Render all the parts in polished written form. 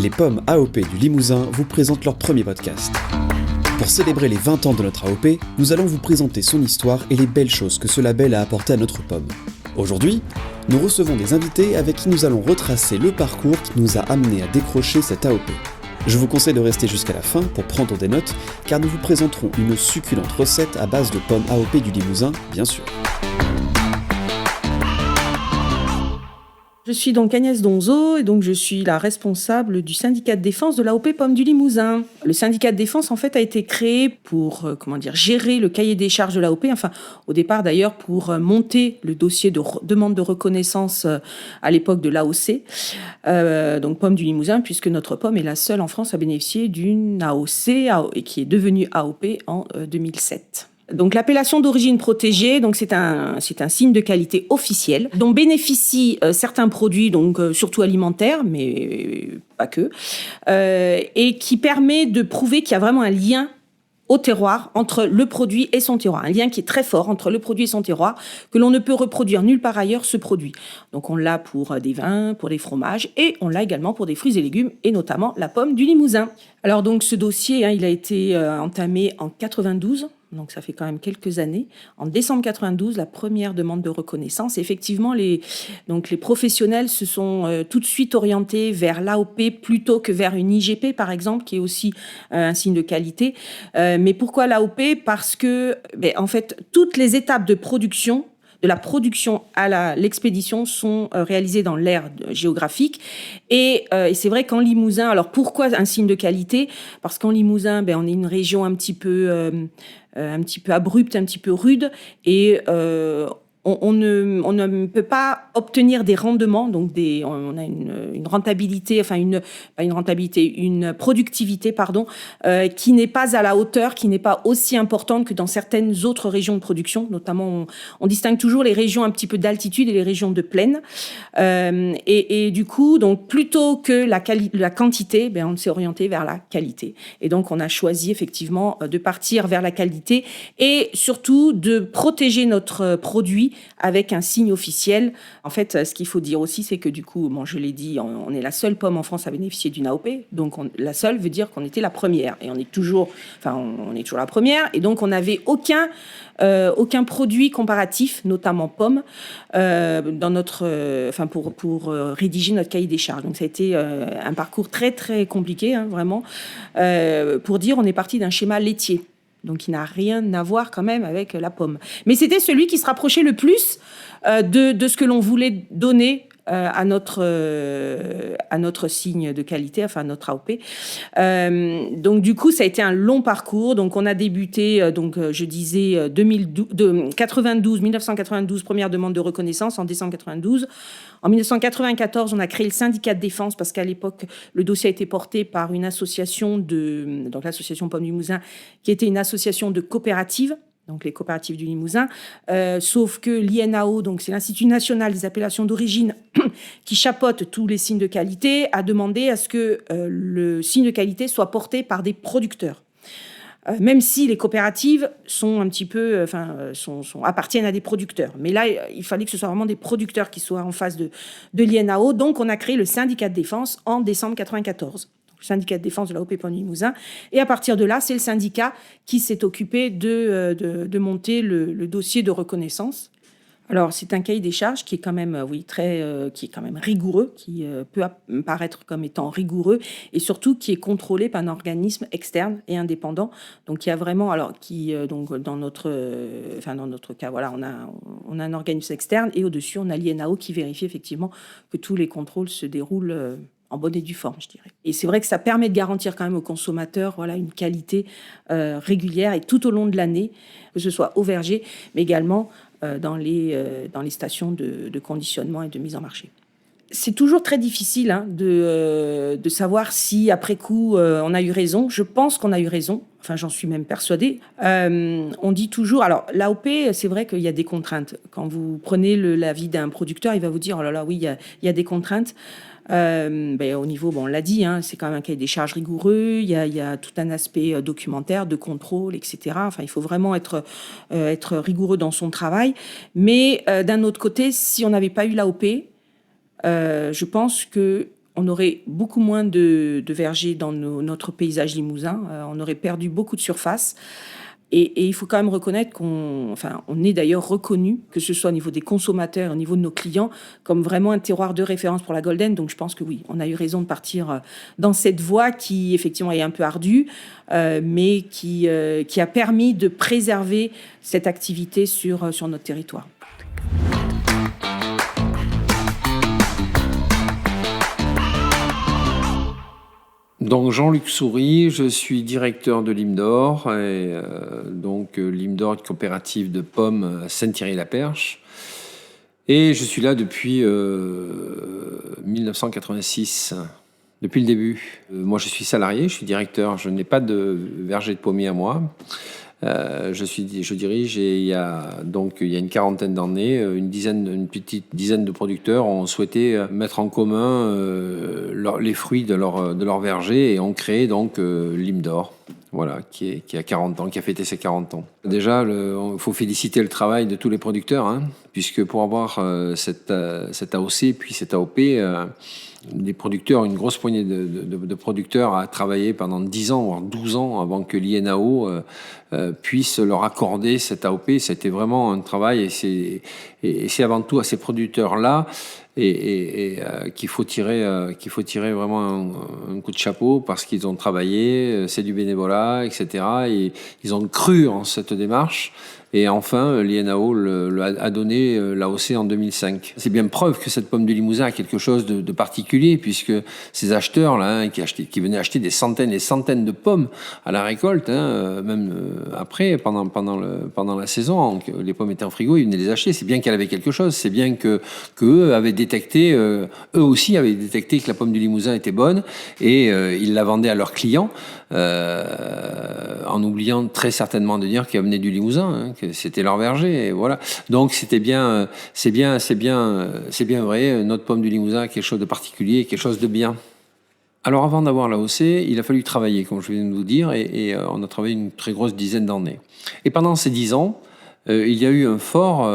Les pommes AOP du Limousin vous présentent leur premier podcast. Pour célébrer les 20 ans de notre AOP, nous allons vous présenter son histoire et les belles choses que ce label a apporté à notre pomme. Aujourd'hui, nous recevons des invités avec qui nous allons retracer le parcours qui nous a amenés à décrocher cette AOP. Je vous conseille de rester jusqu'à la fin pour prendre des notes, car nous vous présenterons une succulente recette à base de pommes AOP du Limousin, bien sûr. Je suis donc Agnès Donzo et donc je suis la responsable du syndicat de défense de l'AOP Pommes du Limousin. Le syndicat de défense en fait a été créé pour gérer le cahier des charges de l'AOP, au départ d'ailleurs pour monter le dossier de demande de reconnaissance à l'époque de l'AOC, donc Pommes du Limousin, puisque notre pomme est la seule en France à bénéficier d'une AOC et qui est devenue AOP en 2007. Donc l'appellation d'origine protégée, donc c'est un signe de qualité officiel dont bénéficient certains produits, donc surtout alimentaires, mais pas que, et qui permet de prouver qu'il y a vraiment un lien au terroir entre le produit et son terroir, un lien qui est très fort entre le produit et son terroir, que l'on ne peut reproduire nulle part ailleurs ce produit. Donc on l'a pour des vins, pour des fromages, et on l'a également pour des fruits et légumes, et notamment la pomme du Limousin. Alors donc ce dossier, il a été entamé en 92. Donc ça fait quand même quelques années. En décembre 92, la première demande de reconnaissance. Effectivement, les professionnels se sont tout de suite orientés vers l'AOP plutôt que vers une IGP, par exemple, qui est aussi un signe de qualité. Mais pourquoi l'AOP ? Parce que, en fait, toutes les étapes de production, de la production à l'expédition, sont réalisées dans l'aire géographique. Et c'est vrai qu'en Limousin, alors pourquoi un signe de qualité ? Parce qu'en Limousin, on est une région un petit peu abrupte, un petit peu rude, et on ne peut pas obtenir des rendements, donc on a une rentabilité, une productivité, qui n'est pas à la hauteur, qui n'est pas aussi importante que dans certaines autres régions de production. Notamment, on distingue toujours les régions un petit peu d'altitude et les régions de plaine. Et du coup, donc plutôt que la quantité, on s'est orienté vers la qualité. Et donc, on a choisi effectivement de partir vers la qualité et surtout de protéger notre produit avec un signe officiel. En fait, ce qu'il faut dire aussi, c'est que du coup, je l'ai dit, on est la seule pomme en France à bénéficier d'une AOP. Donc, la seule veut dire qu'on était la première. Et on est toujours la première. Et donc, on n'avait aucun produit comparatif, notamment pomme, dans pour rédiger notre cahier des charges. Donc, ça a été un parcours très, très compliqué, vraiment, pour dire on est parti d'un schéma laitier. Donc, il n'a rien à voir quand même avec la pomme. Mais c'était celui qui se rapprochait le plus de ce que l'on voulait donner à notre signe de qualité, à notre AOP. Donc, du coup, ça a été un long parcours. Donc, on a débuté, 1992, première demande de reconnaissance en décembre 92. En 1994, on a créé le syndicat de défense parce qu'à l'époque, le dossier a été porté par une association donc l'association Pommes du Limousin, qui était une association de coopératives, donc les coopératives du Limousin, sauf que l'INAO, donc c'est l'Institut national des appellations d'origine, qui chapeaute tous les signes de qualité, a demandé à ce que le signe de qualité soit porté par des producteurs. Même si les coopératives sont un petit peu, appartiennent à des producteurs. Mais là, il fallait que ce soit vraiment des producteurs qui soient en face de l'INAO. Donc, on a créé le syndicat de défense en décembre 94. Le syndicat de défense de l'AOP Pommes du Limousin. Et à partir de là, c'est le syndicat qui s'est occupé de monter le dossier de reconnaissance. Alors, c'est un cahier des charges qui est quand même, qui est quand même rigoureux, qui peut paraître comme étant rigoureux, et surtout qui est contrôlé par un organisme externe et indépendant. Donc, il y a vraiment, dans notre cas, on a un organisme externe, et au-dessus, on a l'INAO qui vérifie effectivement que tous les contrôles se déroulent en bonne et due forme, je dirais. Et c'est vrai que ça permet de garantir quand même aux consommateurs une qualité régulière et tout au long de l'année, que ce soit au verger, mais également dans les stations de conditionnement et de mise en marché. C'est toujours très difficile de savoir si, après coup, on a eu raison. Je pense qu'on a eu raison. J'en suis même persuadée. On dit toujours... Alors, l'AOP, c'est vrai qu'il y a des contraintes. Quand vous prenez l'avis d'un producteur, il va vous dire « Oh là là, oui, il y a des contraintes ». Au niveau, on l'a dit, c'est quand même un cahier des charges rigoureux, il y a tout un aspect documentaire, de contrôle, etc. Il faut vraiment être rigoureux dans son travail. Mais d'un autre côté, si on n'avait pas eu l'AOP, je pense que on aurait beaucoup moins de vergers dans notre paysage limousin. On aurait perdu beaucoup de surface. Et il faut quand même reconnaître on est d'ailleurs reconnu, que ce soit au niveau des consommateurs, au niveau de nos clients, comme vraiment un terroir de référence pour la Golden. Donc je pense que oui, on a eu raison de partir dans cette voie qui effectivement est un peu ardue, mais qui a permis de préserver cette activité sur notre territoire. Donc Jean-Luc Souris, je suis directeur de Lim'Dor, et Lim'Dor, une coopérative de pommes à Saint-Thierry-la-Perche. Et je suis là depuis 1986, depuis le début. Moi je suis salarié, je suis directeur, je n'ai pas de verger de pommiers à moi. Je dirige, et il y a une quarantaine d'années, une petite dizaine de producteurs ont souhaité mettre en commun les fruits de leur verger, et ont créé Lim'Dor. Voilà, qui a 40 ans, qui a fêté ses 40 ans. Déjà, il faut féliciter le travail de tous les producteurs, hein, puisque pour avoir cette AOC puis cette AOP, des producteurs, une grosse poignée de producteurs a travaillé pendant 10 ans, voire 12 ans, avant que l'INAO puisse leur accorder cette AOP. C'était vraiment un travail, et c'est avant tout à ces producteurs-là qu'il faut tirer vraiment un coup de chapeau, parce qu'ils ont travaillé, c'est du bénévolat, etc. Et ils ont cru en cette démarche. Et enfin, l'INAO a donné l'AOC en 2005. C'est bien preuve que cette pomme du Limousin a quelque chose de particulier, puisque ces acheteurs-là, qui venaient acheter des centaines et centaines de pommes à la récolte, même après, pendant la saison, les pommes étaient en frigo, ils venaient les acheter. C'est bien qu'elle avait quelque chose. C'est bien qu'eux avaient détecté, eux aussi avaient détecté que la pomme du Limousin était bonne, et ils la vendaient à leurs clients, en oubliant très certainement de dire qu'elle venait du Limousin, que c'était leur verger, et voilà. Donc c'est bien vrai, notre pomme du Limousin a quelque chose de particulier, quelque chose de bien. Alors avant d'avoir l'AOC, il a fallu travailler, comme je viens de vous dire, et on a travaillé une très grosse dizaine d'années. Et pendant ces 10 ans, il y a eu un fort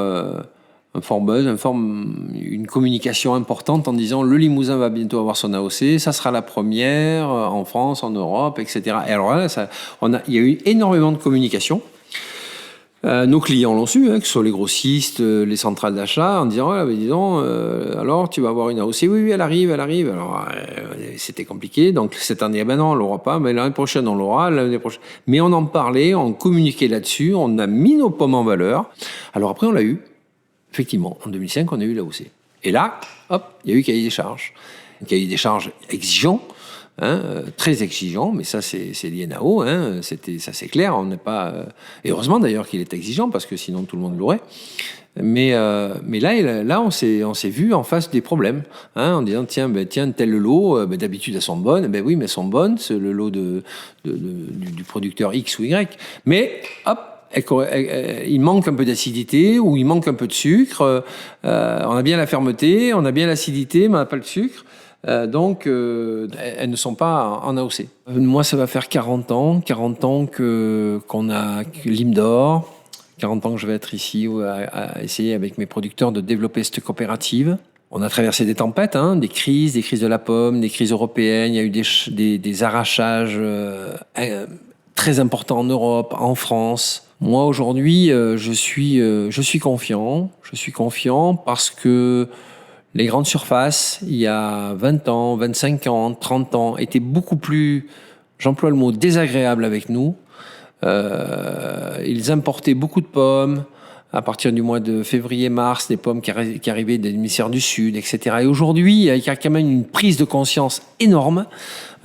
buzz, une communication importante en disant le Limousin va bientôt avoir son AOC, ça sera la première en France, en Europe, etc. Et alors là, il y a eu énormément de communication. Nos clients l'ont su, que ce soit les grossistes, les centrales d'achat, en disant alors tu vas avoir une AOC, oui, elle arrive. Alors c'était compliqué, donc cette année, non, on l'aura pas, mais l'année prochaine on l'aura, l'année prochaine. Mais on en parlait, on communiquait là-dessus, on a mis nos pommes en valeur. Alors après on l'a eu. Effectivement, en 2005, on a eu l'AOC. Et là, hop, il y a eu cahier des charges. Un cahier des charges exigeant, très exigeant, mais ça, c'est l'INAO, ça c'est clair. On n'est pas. Et heureusement d'ailleurs qu'il est exigeant, parce que sinon tout le monde l'aurait. Mais là, on s'est vu en face des problèmes, en disant tiens, tel lot, d'habitude elles sont bonnes. Oui, mais elles sont bonnes, c'est le lot du producteur X ou Y. Mais hop. Il manque un peu d'acidité, ou il manque un peu de sucre. On a bien la fermeté, on a bien l'acidité, mais on n'a pas le sucre. Donc, elles ne sont pas en AOC. Moi, ça va faire 40 ans qu'on a Lim'Dor, 40 ans que je vais être ici à essayer avec mes producteurs de développer cette coopérative. On a traversé des tempêtes, des crises de la pomme, des crises européennes. Il y a eu des arrachages très importants en Europe, en France. Moi, aujourd'hui, je suis confiant. Je suis confiant parce que les grandes surfaces, il y a 20 ans, 25 ans, 30 ans, étaient beaucoup plus, j'emploie le mot, désagréables avec nous. Ils importaient beaucoup de pommes. À partir du mois de février-mars, des pommes qui arrivaient des hémisphères du Sud, etc. Et aujourd'hui, il y a quand même une prise de conscience énorme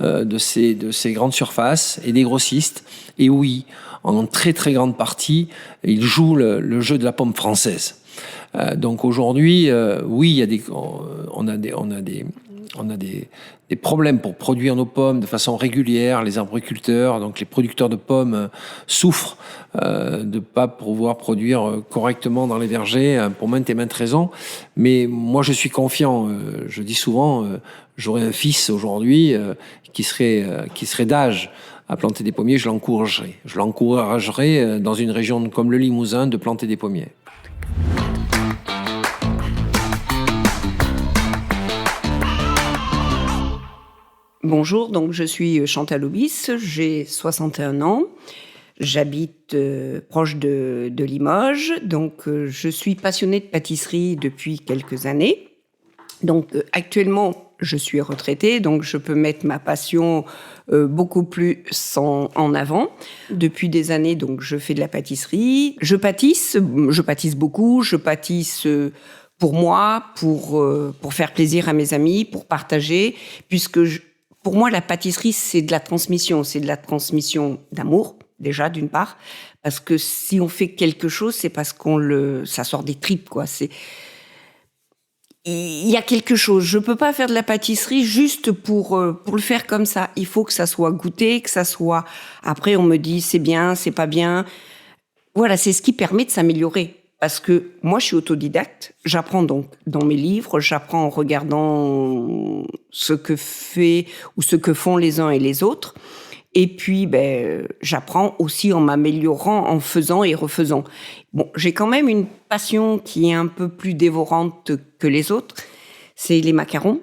de ces grandes surfaces et des grossistes. Et oui, en très très grande partie, ils jouent le jeu de la pomme française. Donc aujourd'hui, oui, on a des problèmes pour produire nos pommes de façon régulière. Les arboriculteurs, donc les producteurs de pommes, souffrent de ne pas pouvoir produire correctement dans les vergers pour maintes et maintes raisons. Mais moi, je suis confiant. Je dis souvent, j'aurais un fils aujourd'hui qui serait d'âge à planter des pommiers, je l'encouragerais. Je l'encouragerais dans une région comme le Limousin de planter des pommiers. Bonjour, donc je suis Chantal Aubis, j'ai 61 ans, j'habite proche de Limoges, donc je suis passionnée de pâtisserie depuis quelques années. Donc actuellement, je suis retraitée, donc je peux mettre ma passion beaucoup plus en avant. Depuis des années, donc je fais de la pâtisserie, je pâtisse beaucoup, je pâtisse pour moi, pour faire plaisir à mes amis, pour partager, pour moi, la pâtisserie, c'est de la transmission d'amour, déjà, d'une part, parce que si on fait quelque chose, c'est parce ça sort des tripes, quoi. Il y a quelque chose. Je peux pas faire de la pâtisserie juste pour le faire comme ça. Il faut que ça soit goûté, que ça soit. Après, on me dit c'est bien, c'est pas bien. Voilà, c'est ce qui permet de s'améliorer. Parce que moi, je suis autodidacte. J'apprends donc dans mes livres, j'apprends en regardant ce que fait ou ce que font les uns et les autres. Et puis, j'apprends aussi en m'améliorant, en faisant et refaisant. Bon, j'ai quand même une passion qui est un peu plus dévorante que les autres, c'est les macarons.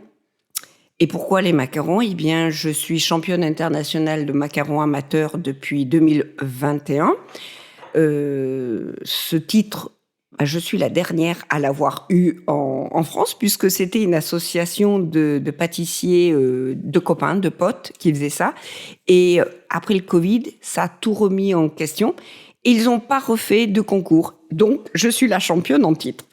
Et pourquoi les macarons ? Eh bien, je suis championne internationale de macarons amateurs depuis 2021. Ce titre, je suis la dernière à l'avoir eu en France, puisque c'était une association de pâtissiers, de copains, de potes qui faisaient ça. Et après le Covid, ça a tout remis en question. Ils n'ont pas refait de concours. Donc, je suis la championne en titre.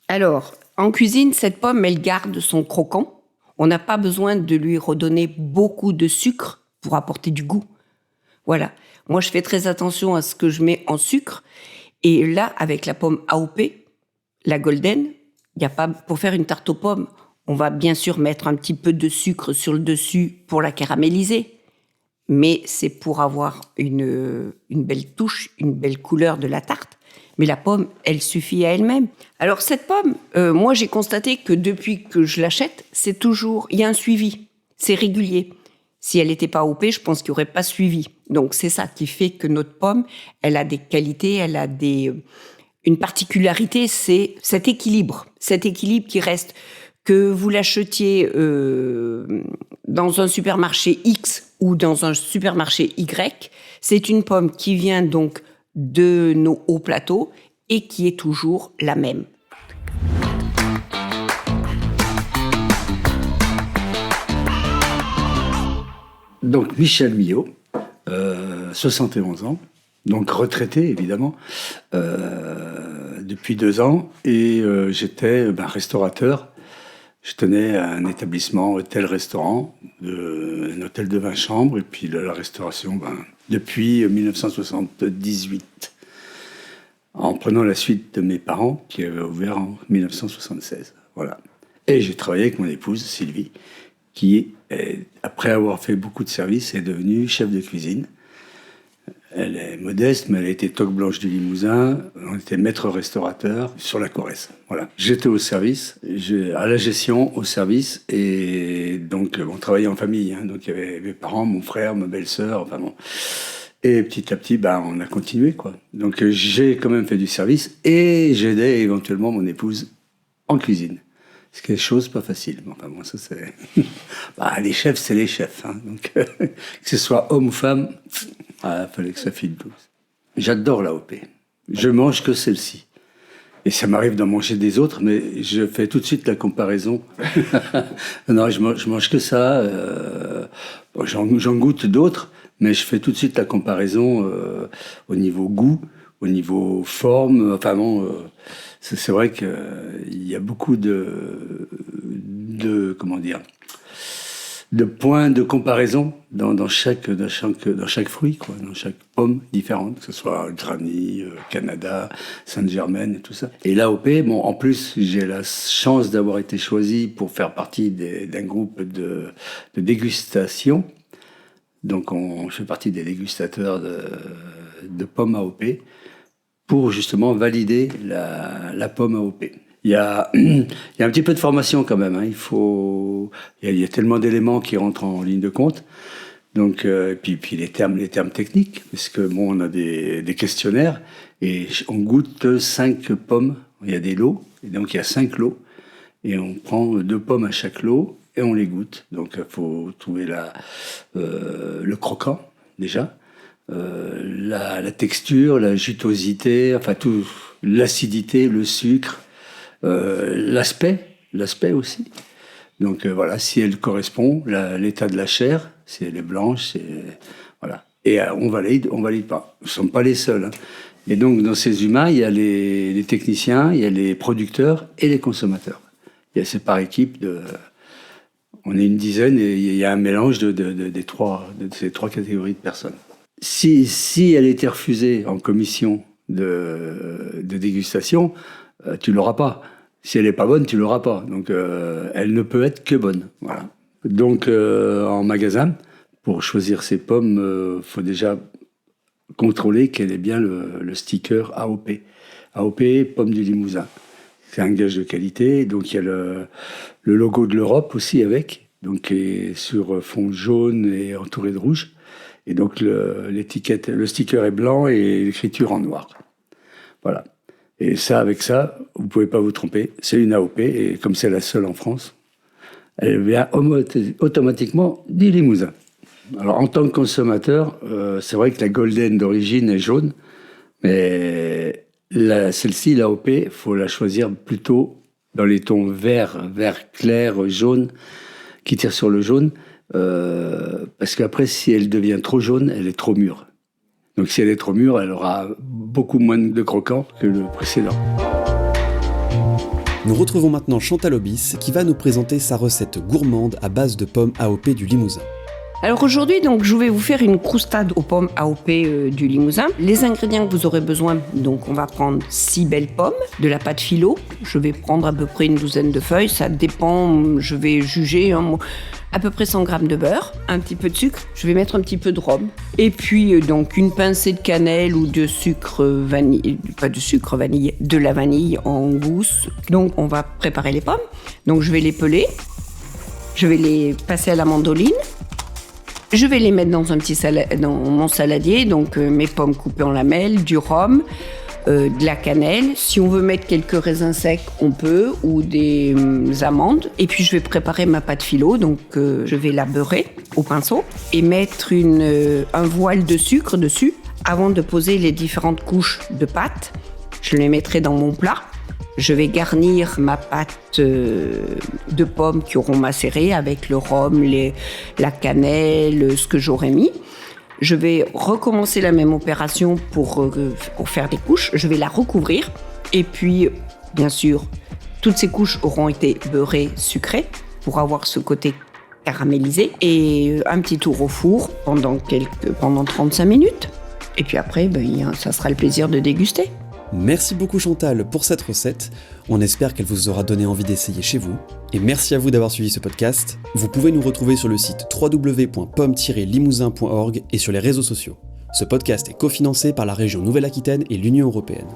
Alors, en cuisine, cette pomme, elle garde son croquant. On n'a pas besoin de lui redonner beaucoup de sucre pour apporter du goût. Voilà. Moi, je fais très attention à ce que je mets en sucre. Et là, avec la pomme AOP, la golden, pour faire une tarte aux pommes, on va bien sûr mettre un petit peu de sucre sur le dessus pour la caraméliser. Mais c'est pour avoir une belle touche, une belle couleur de la tarte. Mais la pomme, elle suffit à elle-même. Alors cette pomme, moi j'ai constaté que depuis que je l'achète, il y a un suivi, c'est régulier. Si elle n'était pas AOP, je pense qu'il n'y aurait pas suivi. Donc c'est ça qui fait que notre pomme, elle a des qualités, elle a une particularité, c'est cet équilibre qui reste. Que vous l'achetiez dans un supermarché X ou dans un supermarché Y, c'est une pomme qui vient donc de nos hauts plateaux et qui est toujours la même. Donc Michel Millot, 71 ans, donc retraité évidemment, depuis 2 ans, et j'étais restaurateur. Je tenais un établissement hôtel-restaurant, un hôtel de 20 chambres, et puis la restauration depuis 1978, en prenant la suite de mes parents qui avaient ouvert en 1976. Voilà. Et j'ai travaillé avec mon épouse Sylvie, qui, après avoir fait beaucoup de services, est devenue chef de cuisine. Elle est modeste, mais elle a été toque blanche du Limousin. On était maître restaurateur sur la Corrèze. Voilà. J'étais au service, à la gestion, au service, et donc on travaillait en famille. Donc il y avait mes parents, mon frère, ma belle-sœur, enfin bon. Et petit à petit, on a continué, quoi. Donc j'ai quand même fait du service et j'aidais éventuellement mon épouse en cuisine. C'est quelque chose pas facile. Enfin bon, ça c'est. Les chefs, c'est les chefs. Donc que ce soit homme ou femme. Il fallait que ça file douce. J'adore l'AOP. Je mange que celle-ci. Et ça m'arrive d'en manger des autres, mais je fais tout de suite la comparaison. Non, je mange que ça. J'en goûte d'autres, mais je fais tout de suite la comparaison au niveau goût, au niveau forme. Enfin bon, c'est vrai qu'il y a beaucoup de points de comparaison dans chaque fruit, quoi, dans chaque pomme différente, que ce soit Granny, Canada, Sainte-Germaine et tout ça. Et l'AOP, en plus, j'ai la chance d'avoir été choisi pour faire partie d'un groupe de dégustation. Donc, je fais partie des dégustateurs de pommes AOP pour justement valider la pomme AOP. Il y a un petit peu de formation quand même. Il y a tellement d'éléments qui rentrent en ligne de compte. Donc, puis les termes techniques, parce que on a des questionnaires et on goûte 5 pommes. Il y a des lots, et donc il y a 5 lots. Et on prend 2 pommes à chaque lot et on les goûte. Donc il faut trouver le croquant déjà, la texture, la jutosité, enfin tout, l'acidité, le sucre, l'aspect aussi. Donc voilà, si elle correspond, l'état de la chair, si elle est blanche, voilà. Et on valide pas. Nous ne sommes pas les seuls. Hein. Et donc dans ces humains, il y a les techniciens, il y a les producteurs et les consommateurs. C'est par équipe on est une dizaine et il y a un mélange de ces trois catégories de personnes. Si elle était refusée en commission de dégustation, tu l'auras pas. Si elle n'est pas bonne, tu l'auras pas. Donc, elle ne peut être que bonne. Voilà. Donc, en magasin, pour choisir ses pommes, faut déjà contrôler qu'elle ait bien le sticker AOP. AOP, pomme du Limousin. C'est un gage de qualité. Donc, il y a le logo de l'Europe aussi avec, donc qui est sur fond jaune et entouré de rouge. Et donc, l'étiquette, le sticker est blanc et l'écriture en noir. Voilà. Et avec ça, vous pouvez pas vous tromper. C'est une AOP, et comme c'est la seule en France, elle vient automatiquement du Limousin. Alors, en tant que consommateur, c'est vrai que la Golden d'origine est jaune, mais celle-ci, l'AOP, il faut la choisir plutôt dans les tons vert clair, jaune, qui tire sur le jaune, parce qu'après, si elle devient trop jaune, elle est trop mûre. Donc si elle est trop mûre, elle aura beaucoup moins de croquants que le précédent. Nous retrouvons maintenant Chantal Obis qui va nous présenter sa recette gourmande à base de pommes AOP du Limousin. Alors aujourd'hui, donc, je vais vous faire une croustade aux pommes AOP du Limousin. Les ingrédients que vous aurez besoin, donc on va prendre 6 belles pommes, de la pâte philo. Je vais prendre à peu près une douzaine de feuilles, ça dépend, je vais juger. À peu près 100 g de beurre, un petit peu de sucre, je vais mettre un petit peu de rhum. Et puis donc une pincée de cannelle ou de sucre vanille, pas de sucre vanille, de la vanille en gousse. Donc on va préparer les pommes. Donc je vais les peler, je vais les passer à la mandoline. Je vais les mettre dans dans mon saladier, donc mes pommes coupées en lamelles, du rhum, de la cannelle. Si on veut mettre quelques raisins secs, on peut, ou des amandes. Et puis je vais préparer ma pâte philo, donc je vais la beurrer au pinceau et mettre un voile de sucre dessus avant de poser les différentes couches de pâte. Je les mettrai dans mon plat. Je vais garnir ma pâte de pommes qui auront macéré avec le rhum, la cannelle, ce que j'aurais mis. Je vais recommencer la même opération pour faire des couches. Je vais la recouvrir. Et puis, bien sûr, toutes ces couches auront été beurrées, sucrées, pour avoir ce côté caramélisé. Et un petit tour au four pendant 35 minutes. Et puis après, ça sera le plaisir de déguster. Merci beaucoup Chantal pour cette recette. On espère qu'elle vous aura donné envie d'essayer chez vous. Et merci à vous d'avoir suivi ce podcast. Vous pouvez nous retrouver sur le site www.pomme-limousin.org et sur les réseaux sociaux. Ce podcast est cofinancé par la région Nouvelle-Aquitaine et l'Union européenne.